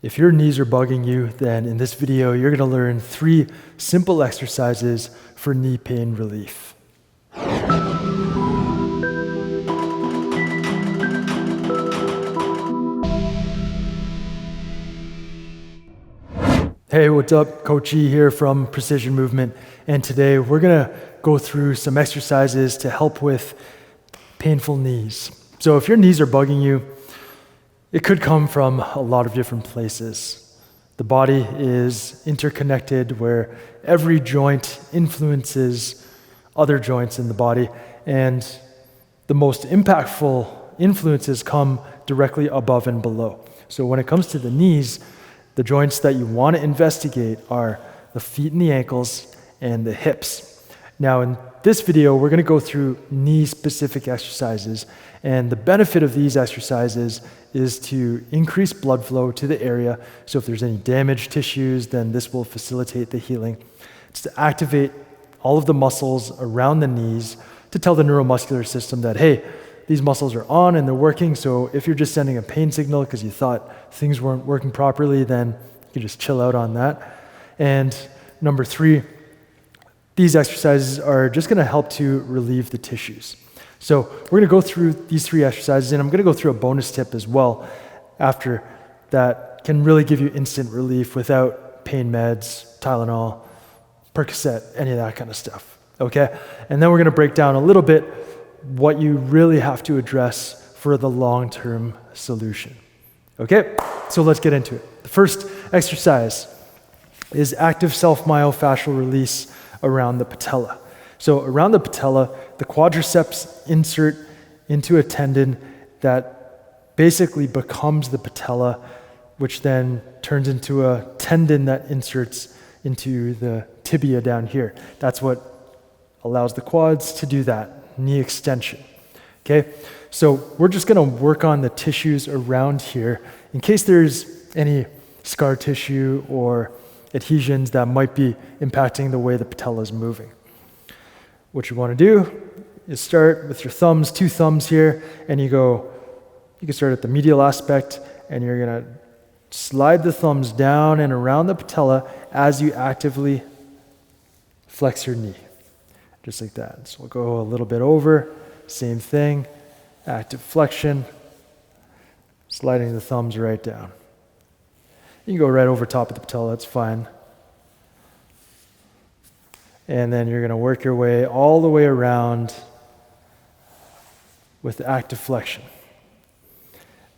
If your knees are bugging you, then in this video, you're going to learn 3 simple exercises for knee pain relief. Hey, what's up? Coach E here from Precision Movement, and today we're going to go through some exercises to help with painful knees. So if your knees are bugging you, it could come from a lot of different places. The body is interconnected where every joint influences other joints in the body, and the most impactful influences come directly above and below. So when it comes to the knees, the joints that you want to investigate are the feet and the ankles and the hips. Now in this video, we're going to go through knee-specific exercises, and the benefit of these exercises is to increase blood flow to the area. So if there's any damaged tissues, then this will facilitate the healing. It's to activate all of the muscles around the knees to tell the neuromuscular system that, hey, these muscles are on and they're working. So if you're just sending a pain signal because you thought things weren't working properly, then you can just chill out on that. And number 3, these exercises are just going to help to relieve the tissues. So we're going to go through these 3 exercises, and I'm going to go through a bonus tip as well after that can really give you instant relief without pain meds, Tylenol, Percocet, any of that kind of stuff. Okay? And then we're going to break down a little bit what you really have to address for the long-term solution. Okay? So let's get into it. The first exercise is active self-myofascial release around the patella. So around the patella, the quadriceps insert into a tendon that basically becomes the patella, which then turns into a tendon that inserts into the tibia down here. That's what allows the quads to do that, knee extension. Okay, so we're just going to work on the tissues around here in case there's any scar tissue or adhesions that might be impacting the way the patella is moving. What you want to do is start with your thumbs, 2 thumbs here, and you can start at the medial aspect, and you're going to slide the thumbs down and around the patella as you actively flex your knee, just like that. So we'll go a little bit over, same thing, active flexion, sliding the thumbs right down. You can go right over top of the patella, that's fine. And then you're going to work your way all the way around with the active flexion.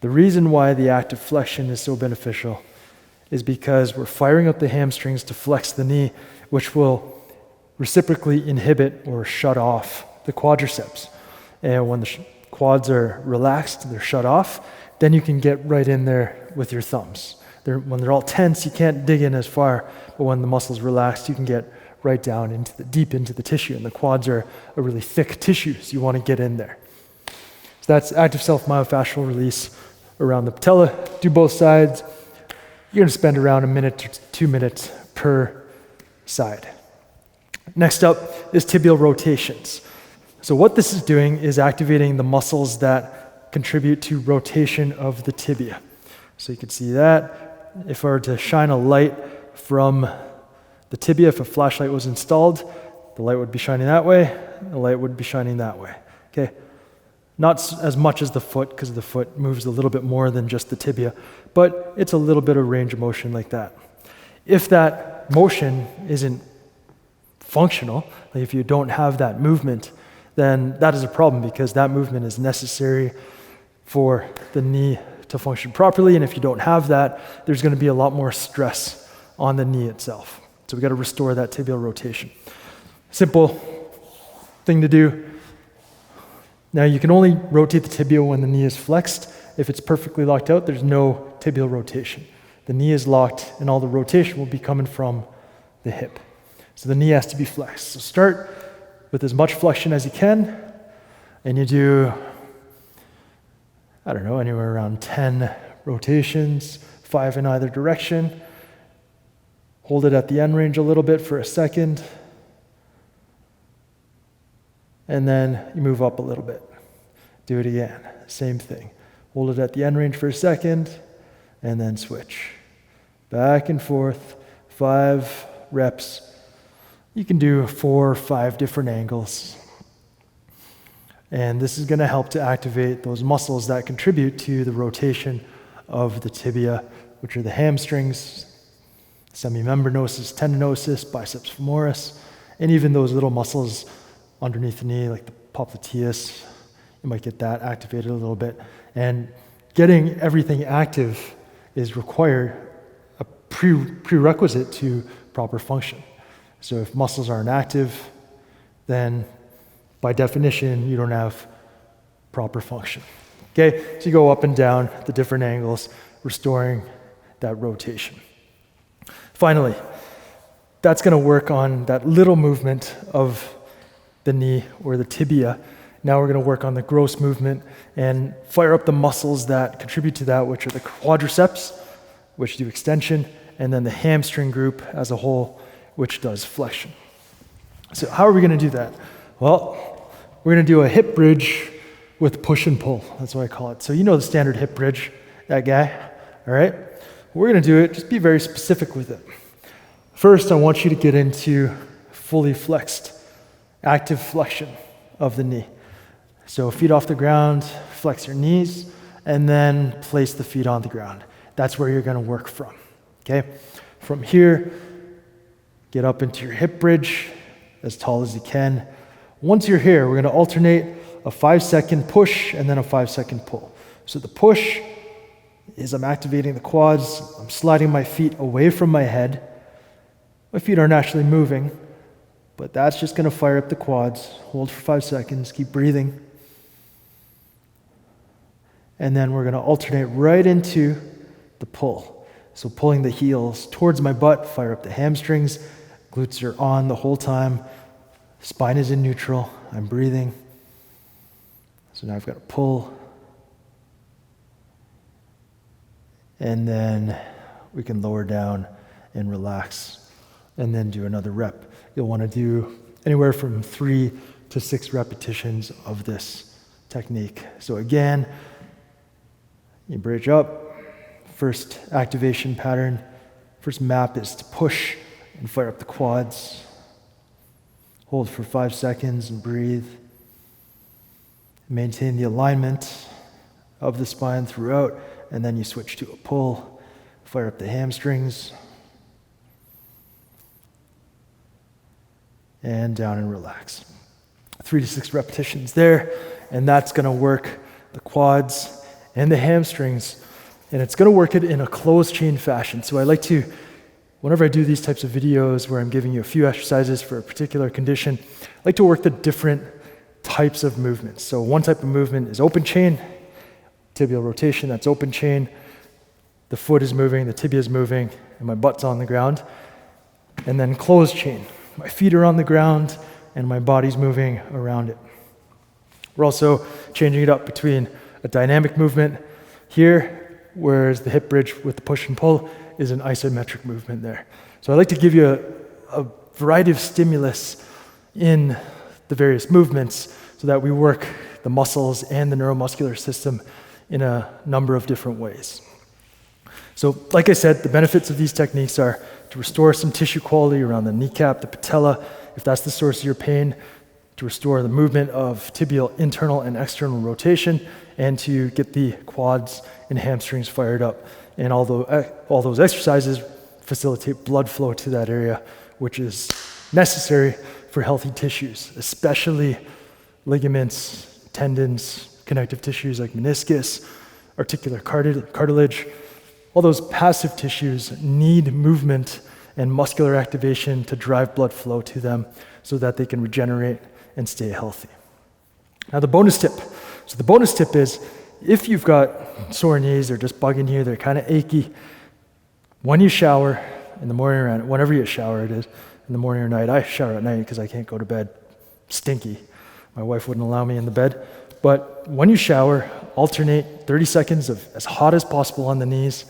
The reason why the active flexion is so beneficial is because we're firing up the hamstrings to flex the knee, which will reciprocally inhibit or shut off the quadriceps. And when the quads are relaxed, they're shut off, then you can get right in there with your thumbs. When they're all tense, you can't dig in as far, but when the muscle's relaxed, you can get right down deep into the tissue, and the quads are a really thick tissue, so you want to get in there. So that's active self-myofascial release around the patella. Do both sides. You're going to spend around 1 minute to 2 minutes per side. Next up is tibial rotations. So what this is doing is activating the muscles that contribute to rotation of the tibia. So you can see that. If I were to shine a light from the tibia, if a flashlight was installed, the light would be shining that way, the light would be shining that way. Okay? Not as much as the foot, because the foot moves a little bit more than just the tibia, but it's a little bit of range of motion like that. If that motion isn't functional, like if you don't have that movement, then that is a problem, because that movement is necessary for the knee to function properly, and if you don't have that, there's going to be a lot more stress on the knee itself. So we got to restore that tibial rotation. Simple thing to do. Now you can only rotate the tibia when the knee is flexed. If it's perfectly locked out, there's no tibial rotation. The knee is locked, and all the rotation will be coming from the hip. So the knee has to be flexed. So start with as much flexion as you can, and you do, I don't know, anywhere around 10 rotations, 5 in either direction. Hold it at the end range a little bit for a second, and then you move up a little bit. Do it again, same thing. Hold it at the end range for a second, and then switch. back and forth, 5 reps. You can do 4 or 5 different angles. And this is going to help to activate those muscles that contribute to the rotation of the tibia, which are the hamstrings, semimembranosus, tendinosus, biceps femoris, and even those little muscles underneath the knee, like the popliteus. You might get that activated a little bit. And getting everything active is required, a prerequisite to proper function. So if muscles aren't active, then by definition, you don't have proper function. Okay, so you go up and down the different angles, restoring that rotation. Finally, that's going to work on that little movement of the knee or the tibia. Now we're going to work on the gross movement and fire up the muscles that contribute to that, which are the quadriceps, which do extension, and then the hamstring group as a whole, which does flexion. So how are we going to do that? Well, we're going to do a hip bridge with push and pull. That's what I call it. So you know the standard hip bridge, that guy, all right? We're going to do it, just be very specific with it. First, I want you to get into fully flexed, active flexion of the knee. So feet off the ground, flex your knees, and then place the feet on the ground. That's where you're going to work from, okay? From here, get up into your hip bridge as tall as you can. Once you're here, we're going to alternate a 5-second push and then a 5-second pull. So the push is I'm activating the quads, I'm sliding my feet away from my head. My feet aren't actually moving, but that's just going to fire up the quads. Hold for 5 seconds, keep breathing. And then we're going to alternate right into the pull. So pulling the heels towards my butt, fire up the hamstrings, glutes are on the whole time, spine is in neutral, I'm breathing. So now I've got to pull. And then we can lower down and relax, and then do another rep. You'll want to do anywhere from 3 to 6 repetitions of this technique. So again, you bridge up. First activation pattern, first map is to push and fire up the quads. Hold for 5 seconds and breathe. Maintain the alignment of the spine throughout, and then you switch to a pull, fire up the hamstrings, and down and relax. 3 to 6 repetitions there, and that's going to work the quads and the hamstrings, and it's going to work it in a closed chain fashion. So I like to, whenever I do these types of videos where I'm giving you a few exercises for a particular condition, I like to work the different types of movements. So one type of movement is open chain, tibial rotation, that's open chain. The foot is moving, the tibia is moving, and my butt's on the ground. And then closed chain. My feet are on the ground, and my body's moving around it. We're also changing it up between a dynamic movement here, whereas the hip bridge with the push and pull is an isometric movement there. So I like to give you a variety of stimulus in the various movements so that we work the muscles and the neuromuscular system in a number of different ways. So like I said, the benefits of these techniques are to restore some tissue quality around the kneecap, the patella, if that's the source of your pain, to restore the movement of tibial internal and external rotation, and to get the quads and hamstrings fired up. And all those exercises facilitate blood flow to that area, which is necessary for healthy tissues, especially ligaments, tendons, connective tissues like meniscus, articular cartilage. All those passive tissues need movement and muscular activation to drive blood flow to them so that they can regenerate and stay healthy. Now the bonus tip. So the bonus tip is, if you've got sore knees, they're just bugging you, they're kind of achy, when you shower in the morning or whenever you shower it is, in the morning or night. I shower at night because I can't go to bed stinky. My wife wouldn't allow me in the bed. But when you shower, alternate 30 seconds of as hot as possible on the knees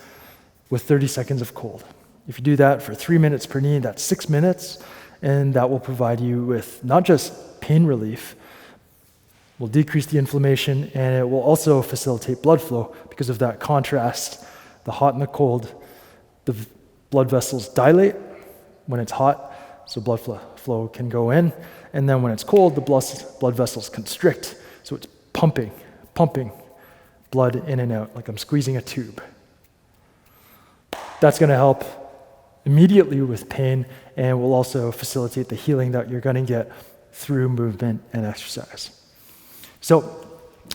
with 30 seconds of cold. If you do that for 3 minutes per knee, that's 6 minutes, and that will provide you with not just pain relief, will decrease the inflammation, and it will also facilitate blood flow because of that contrast, the hot and the cold. The blood vessels dilate when it's hot, so blood flow can go in. And then when it's cold, the blood vessels constrict, so it's pumping blood in and out, like I'm squeezing a tube. That's going to help immediately with pain and will also facilitate the healing that you're going to get through movement and exercise. So,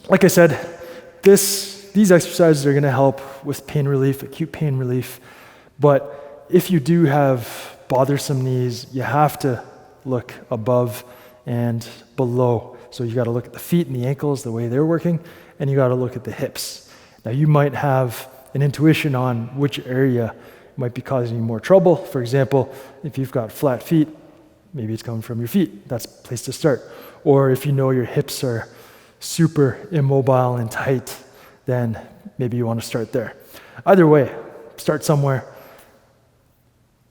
like I said, these exercises are going to help with pain relief, acute pain relief, but if you do have bothersome knees, you have to look above and below. So you got to look at the feet and the ankles, the way they're working, and you got to look at the hips. Now you might have an intuition on which area might be causing you more trouble. For example, if you've got flat feet, maybe it's coming from your feet. That's a place to start. Or if you know your hips are super immobile and tight, then maybe you want to start there. Either way, start somewhere.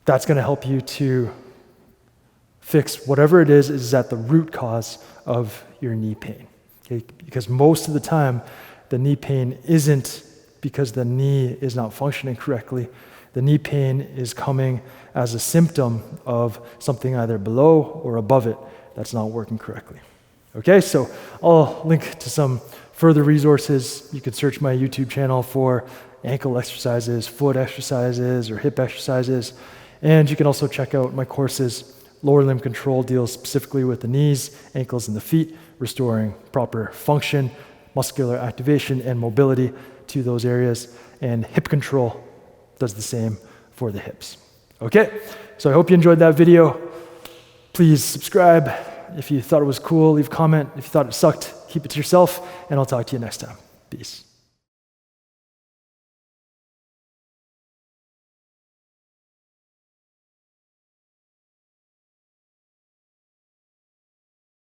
That's going to help you to fix whatever it is at the root cause of your knee pain. Okay? Because most of the time, the knee pain isn't because the knee is not functioning correctly. The knee pain is coming as a symptom of something either below or above it that's not working correctly. Okay, so I'll link to some further resources. You could search my YouTube channel for ankle exercises, foot exercises, or hip exercises. And you can also check out my courses. Lower limb control deals specifically with the knees, ankles, and the feet, restoring proper function, muscular activation, and mobility to those areas. And hip control does the same for the hips. Okay, so I hope you enjoyed that video. Please subscribe. If you thought it was cool, leave a comment. If you thought it sucked, keep it to yourself, and I'll talk to you next time. Peace.